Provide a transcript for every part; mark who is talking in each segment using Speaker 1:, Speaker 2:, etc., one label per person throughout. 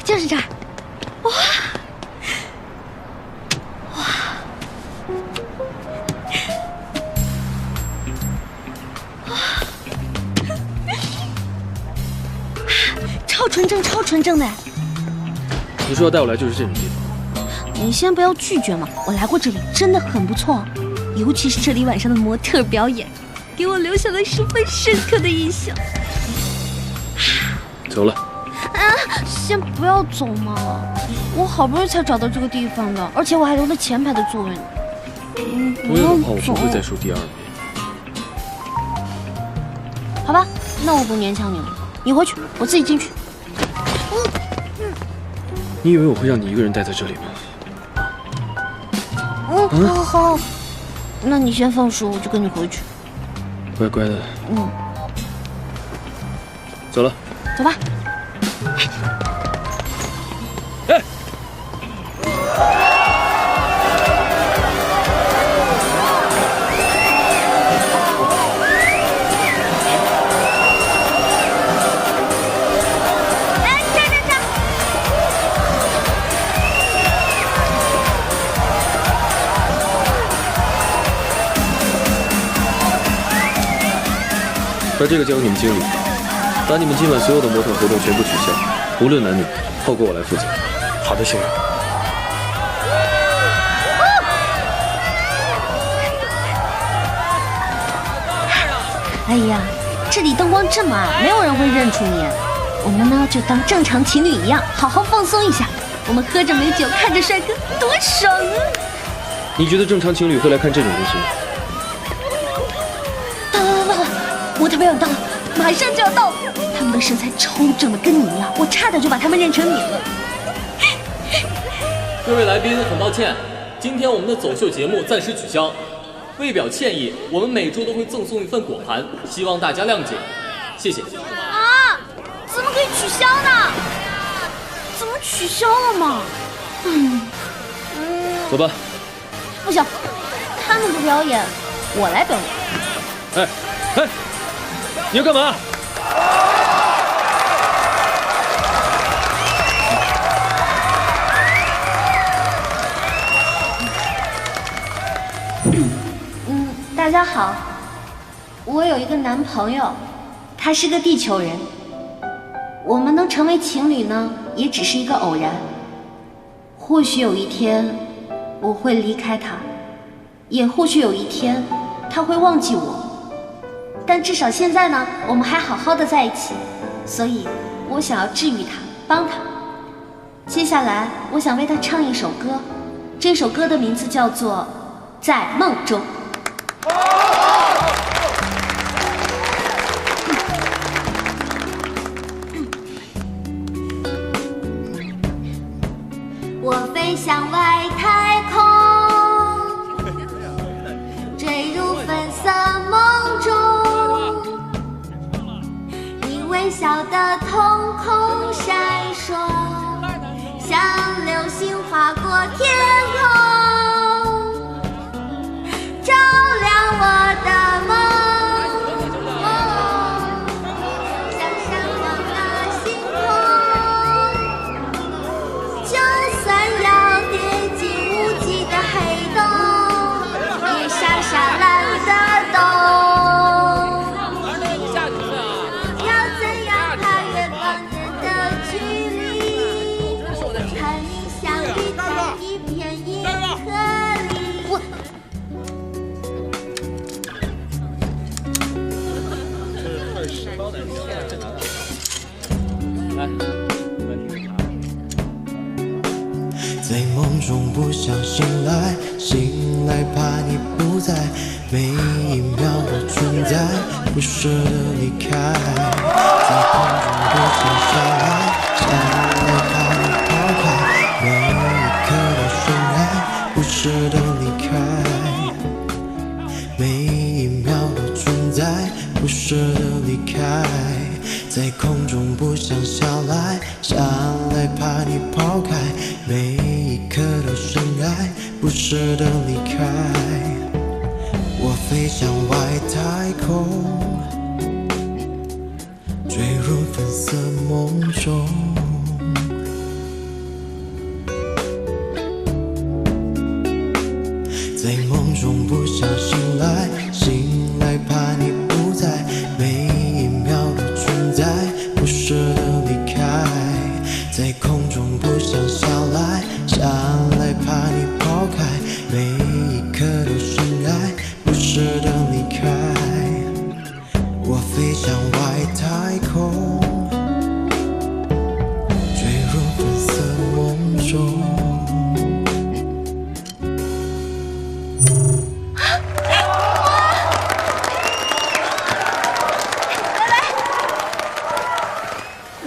Speaker 1: 就是这儿。哇哇！超纯正，超纯正的。
Speaker 2: 你说要带我来就是这种地方。
Speaker 1: 你先不要拒绝嘛，我来过这里，真的很不错，尤其是这里晚上的模特表演，给我留下了十分深刻的印象。
Speaker 2: 走了。
Speaker 1: 啊，先不要走嘛，我好不容易才找到这个地方的，而且我还留了前排的座位呢。
Speaker 2: 不要的话，我不会再说第二遍。
Speaker 1: 好吧，那我不勉强你了，你回去，我自己进去。
Speaker 2: 你以为我会让你一个人待在这里吗？
Speaker 1: 好，那你先放手，我就跟你回去。
Speaker 2: 乖乖的。走了。
Speaker 1: 走吧。
Speaker 2: 哎！把这个交给你们经理，把你们今晚所有的模特活动全部取消，无论男女，后果我来负责。
Speaker 3: 好的，先生。
Speaker 1: 哎呀，这里灯光这么暗，没有人会认出你。我们呢，就当正常情侣一样，好好放松一下。我们喝着美酒，看着帅哥，多爽啊！
Speaker 2: 你觉得正常情侣会来看这种东西吗？
Speaker 1: 到，模特表演到了，马上就要到了。他们的身材超正的，跟你一样，我差点就把他们认成你了。
Speaker 4: 各位来宾，很抱歉，今天我们的走秀节目暂时取消。为表歉意，我们每周都会赠送一份果盘，希望大家谅解，谢谢。
Speaker 1: 啊，怎么可以取消呢？怎么取消了嘛？
Speaker 2: 走吧。
Speaker 1: 不行，他们不表演，我来表演。
Speaker 2: 哎，你要干嘛？
Speaker 1: 大家好，我有一个男朋友，他是个地球人。我们能成为情侣呢，也只是一个偶然。或许有一天我会离开他，也或许有一天他会忘记我。但至少现在呢，我们还好好的在一起，所以我想要治愈他，帮他。接下来我想为他唱一首歌，这首歌的名字叫做《在梦中》。我飞向外太空，坠入粉色梦中，你微笑的瞳孔闪烁，像流星划过天空，照亮我的梦。
Speaker 5: 在梦中不想醒来，醒来怕你不在，每一秒的存在，不舍得离开。在空中不想下来，下来怕你抛开，每一刻的深爱，不舍得离开。每一秒的存在，不舍得离开。在空中不想下来，下来怕你抛开，每一刻的深爱，不舍得离开。我飞向外太空，坠入粉色梦中，中不想醒来，醒来怕你不在，每一秒的存在，不舍得离开，在空中不想下来，下来怕你抛开，每一刻都深爱，不舍得离开。我飞向外太空，坠入粉色梦中。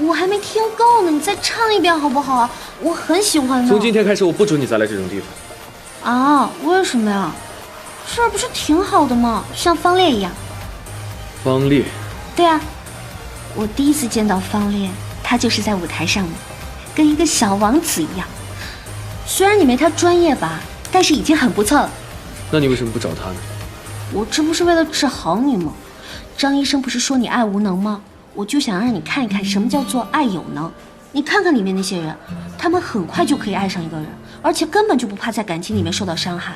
Speaker 1: 我还没听够呢，你再唱一遍好不好？我很喜欢的。
Speaker 2: 从今天开始，我不准你再来这种地方。
Speaker 1: 啊？为什么呀？这儿不是挺好的吗？像方烈一样。
Speaker 2: 方烈？
Speaker 1: 对啊，我第一次见到方烈，他就是在舞台上的，跟一个小王子一样。虽然你没他专业吧，但是已经很不错了。
Speaker 2: 那你为什么不找他呢？
Speaker 1: 我这不是为了治好你吗？张医生不是说你爱无能吗？我就想让你看一看什么叫做爱有能。你看看里面那些人，他们很快就可以爱上一个人，而且根本就不怕在感情里面受到伤害。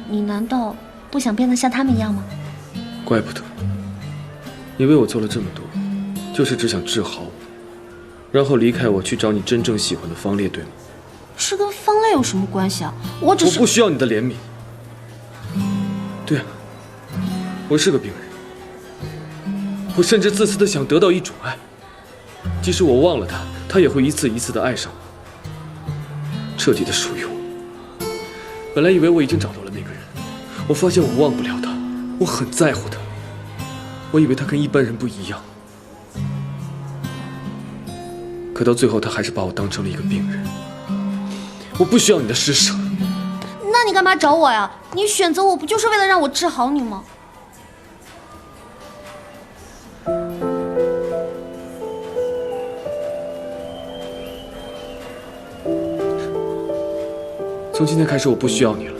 Speaker 1: 你难道不想变得像他们一样吗？
Speaker 2: 怪不得，你为我做了这么多，就是只想治好我，然后离开我去找你真正喜欢的方烈，对吗？
Speaker 1: 是跟方烈有什么关系啊？我只是……
Speaker 2: 我不需要你的怜悯。对啊，我是个病人，我甚至自私的想得到一种爱，即使我忘了他，他也会一次一次的爱上我，彻底的属于我。本来以为我已经找到了那个人，我发现我忘不了他，我很在乎他，我以为他跟一般人不一样，可到最后他还是把我当成了一个病人。我不需要你的施舍。
Speaker 1: 那你干嘛找我呀？你选择我不就是为了让我治好你吗？
Speaker 2: 从今天开始，我不需要你了。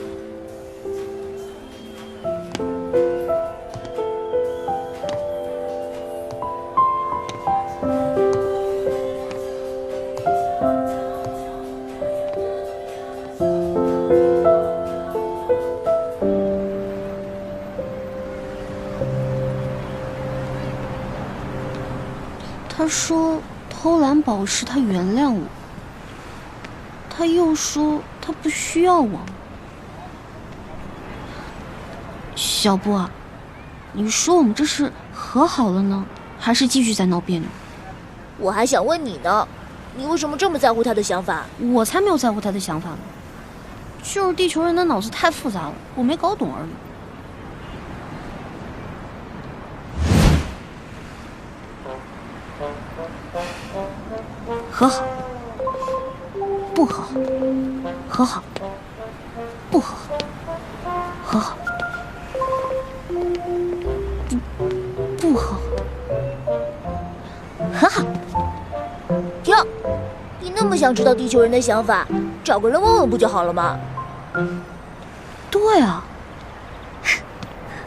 Speaker 1: 他说偷蓝宝石他原谅我，他又说他不需要我。小波啊，你说我们这是和好了呢，还是继续在闹别扭？
Speaker 3: 我还想问你呢，你为什么这么在乎他的想法？
Speaker 1: 我才没有在乎他的想法呢，就是地球人的脑子太复杂了，我没搞懂而已。和好，不和好，和好，不和好，和好，不和好，和好。
Speaker 3: 哟，你那么想知道地球人的想法，找个人问问不就好了吗？
Speaker 1: 对啊，